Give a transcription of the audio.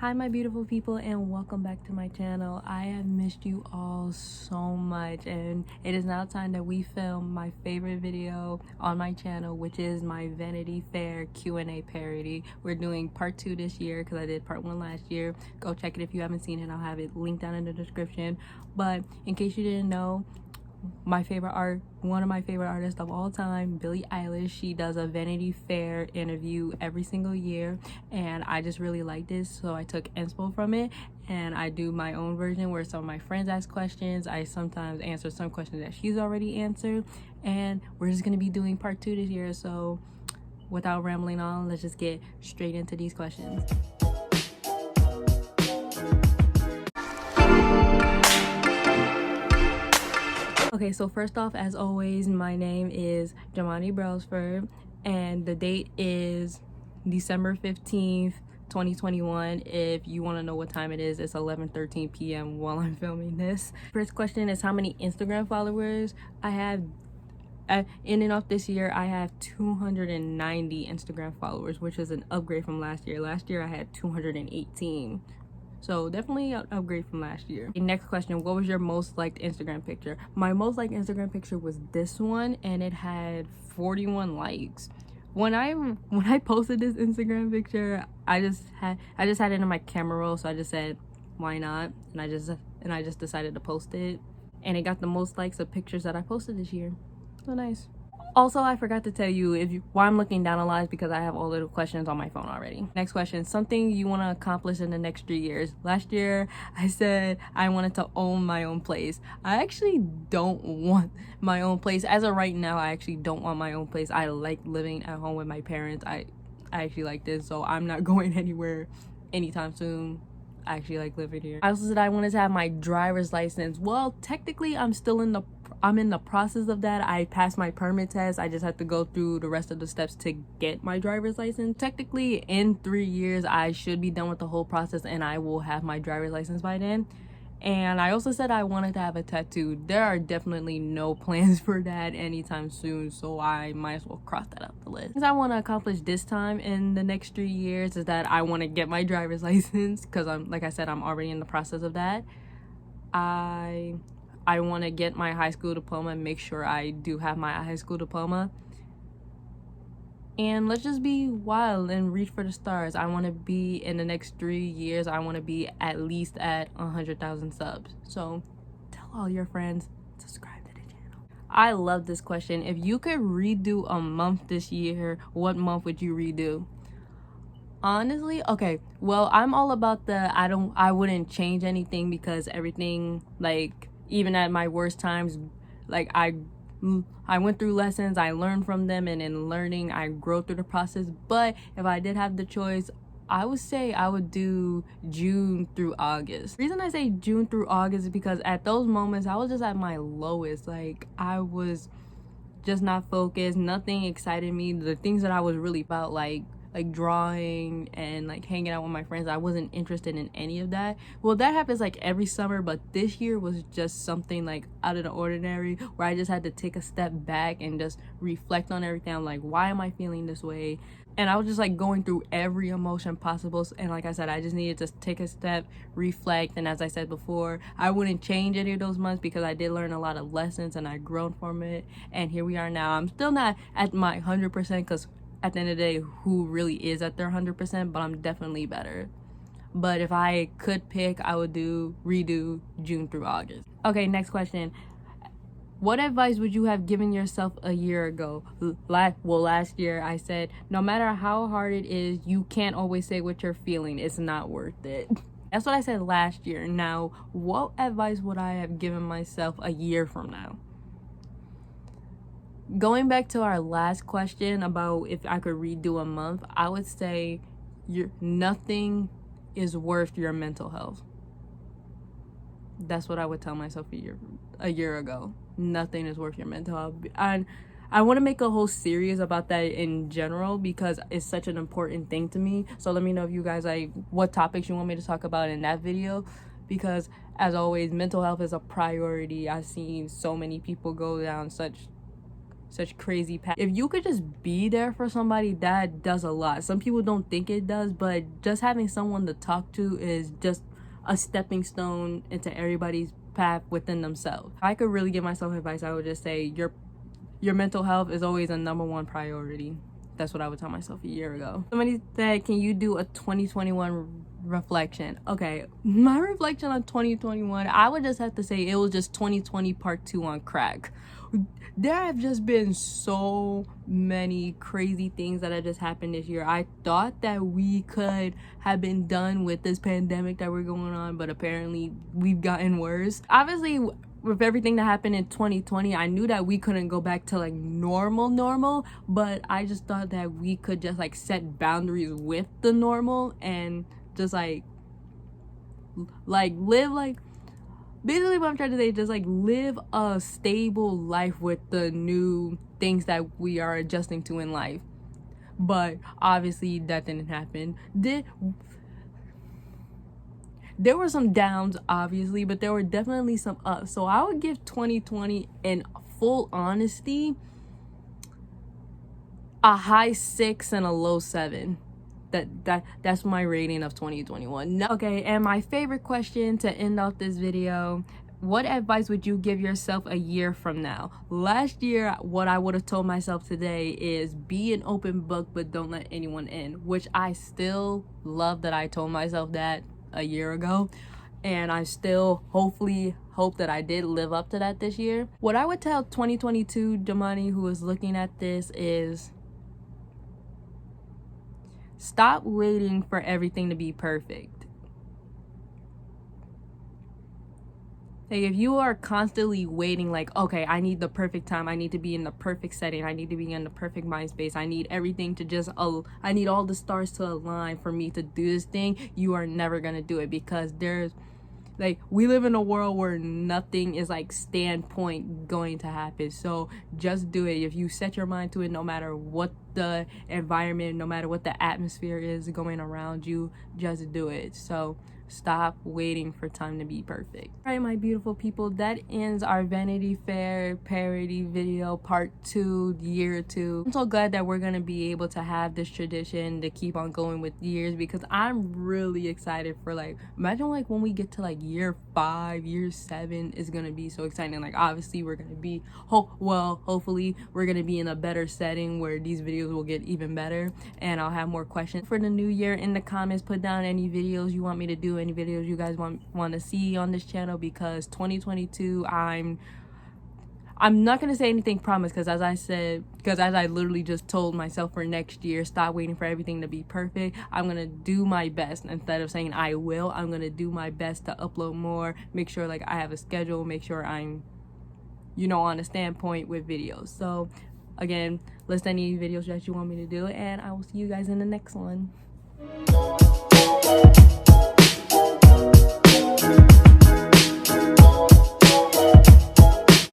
Hi my beautiful people, and welcome back to my channel. I have missed you all so much, and it is now time that we film my favorite video on my channel, which is my Vanity Fair Q&A parody. We're doing part 2 this year because I did part 1 last year. Go check it if you haven't seen it. I'll have it linked down in the description. But in case you didn't know, one of my favorite artists of all time, Billie Eilish, she does a Vanity Fair interview every single year, and I just really like this, so I took inspo from it and I do my own version where some of my friends ask questions. I sometimes answer some questions that she's already answered, and we're just gonna be doing part 2 this year. So without rambling on, let's just get straight into these questions. Okay, so first off, as always, my name is Jamani Brailsford, and the date is December 15th, 2021. If you want to know what time it is, it's 11:13 p.m. while I'm filming this. First question is how many Instagram followers I have. In and off this year, I have 290 Instagram followers, which is an upgrade from last year. Last year, I had 218. So definitely an upgrade from last year. Okay, next question, what was your most liked Instagram picture? My most liked Instagram picture was this one, and it had 41 likes. When I posted this Instagram picture, I just had it in my camera roll, so I just said, why not? And I just decided to post it, and it got the most likes of pictures that I posted this year. So nice. Also, I forgot to tell you why I'm looking down a lot is because I have all the questions on my phone already. Next question, something you want to accomplish in the next 3 years. Last year, I said I wanted to own my own place. I actually don't want my own place. As of right now, I actually don't want my own place. I like living at home with my parents. I actually like this, so I'm not going anywhere anytime soon. I actually like living here. I also said I wanted to have my driver's license. Well, technically, I'm in the process of that. I passed my permit test. I just have to go through the rest of the steps to get my driver's license. Technically, in 3 years, I should be done with the whole process and I will have my driver's license by then. And I also said I wanted to have a tattoo. There are definitely no plans for that anytime soon, so I might as well cross that off the list. Things I want to accomplish this time in the next 3 years is that I want to get my driver's license because like I said, I'm already in the process of that. I want to get my high school diploma and make sure I do have my high school diploma. And let's just be wild and reach for the stars. I want to be, in the next 3 years, I want to be at least at 100,000 subs. So tell all your friends, subscribe to the channel. I love this question. If you could redo a month this year, what month would you redo? Honestly, okay, well, I'm all about I wouldn't change anything because everything, like, even at my worst times, like, I went through lessons, I learned from them, and in learning, I grow through the process. But if I did have the choice, I would say I would do June through August. The reason I say June through August is because at those moments, I was just at my lowest. Like, I was just not focused. Nothing excited me. The things that I was really about, like drawing and like hanging out with my friends, I wasn't interested in any of that. Well, that happens like every summer, but this year was just something like out of the ordinary where I just had to take a step back and just reflect on everything. I'm like, why am I feeling this way? And I was just like going through every emotion possible, and like I said, I just needed to take a step, reflect. And as I said before, I wouldn't change any of those months because I did learn a lot of lessons and I grown from it, and here we are now. I'm still not at my 100% because at the end of the day, who really is at their 100%, but I'm definitely better. But if I could pick, I would redo June through August. Okay, next question. What advice would you have given yourself a year ago? Last year I said, no matter how hard it is, you can't always say what you're feeling. It's not worth it. That's what I said last year. Now, what advice would I have given myself a year from now? Going back to our last question about if I could redo a month, I would say nothing is worth your mental health. That's what I would tell myself a year ago. Nothing is worth your mental health. And I want to make a whole series about that in general because it's such an important thing to me. So let me know if you guys like what topics you want me to talk about in that video, because as always, mental health is a priority. I've seen so many people go down such such crazy path. If you could just be there for somebody, that does a lot. Some people don't think it does, but just having someone to talk to is just a stepping stone into everybody's path within themselves. If I could really give myself advice, I would just say your mental health is always a #1 priority. That's what I would tell myself a year ago. Somebody said, can you do a 2021 reflection? Okay, my reflection on 2021, I would just have to say it was just 2020 part 2 on crack. There have just been so many crazy things that have just happened this year. I thought that we could have been done with this pandemic that we're going on, but apparently we've gotten worse. Obviously, with everything that happened in 2020, I knew that we couldn't go back to like normal, but I just thought that we could just like set boundaries with the normal and just like live like, basically what I'm trying to say is just like live a stable life with the new things that we are adjusting to in life. But obviously that didn't happen. There were some downs, obviously, but there were definitely some ups. So I would give 2020, in full honesty, a high 6 and a low 7. That's my rating of 2021. Okay, and my favorite question to end off this video: what advice would you give yourself a year from now? Last year, what I would have told myself today is be an open book, but don't let anyone in, which I still love that I told myself that a year ago, and I still hopefully hope that I did live up to that this year. What I would tell 2022 Jamani, who is looking at this, is stop waiting for everything to be perfect. Like, if you are constantly waiting, like, okay, I need the perfect time, I need to be in the perfect setting, I need to be in the perfect mind space, I need everything to just, I need all the stars to align for me to do this thing, you are never gonna do it, because there's, like, we live in a world where nothing is like standpoint going to happen. So just do it. If you set your mind to it, no matter what the environment, no matter what the atmosphere is going around you, just do it. So stop waiting for time to be perfect. All right, my beautiful people, that ends our Vanity Fair parody video part 2, year 2. I'm so glad that we're gonna be able to have this tradition to keep on going with years, because I'm really excited for, like, imagine like when we get to like year 5, year 7 is gonna be so exciting. Like, obviously we're gonna be hopefully we're gonna be in a better setting where these videos will get even better, and I'll have more questions for the new year. In the comments, put down any videos you want me to do, any videos you guys want to see on this channel, because 2022, I'm not gonna say anything promise, because as I literally just told myself for next year, stop waiting for everything to be perfect. I'm gonna do my best. Instead of saying I will, I'm gonna do my best to upload more, make sure like I have a schedule, make sure I'm, you know, on a standpoint with videos. So again, list any videos that you want me to do, and I will see you guys in the next one.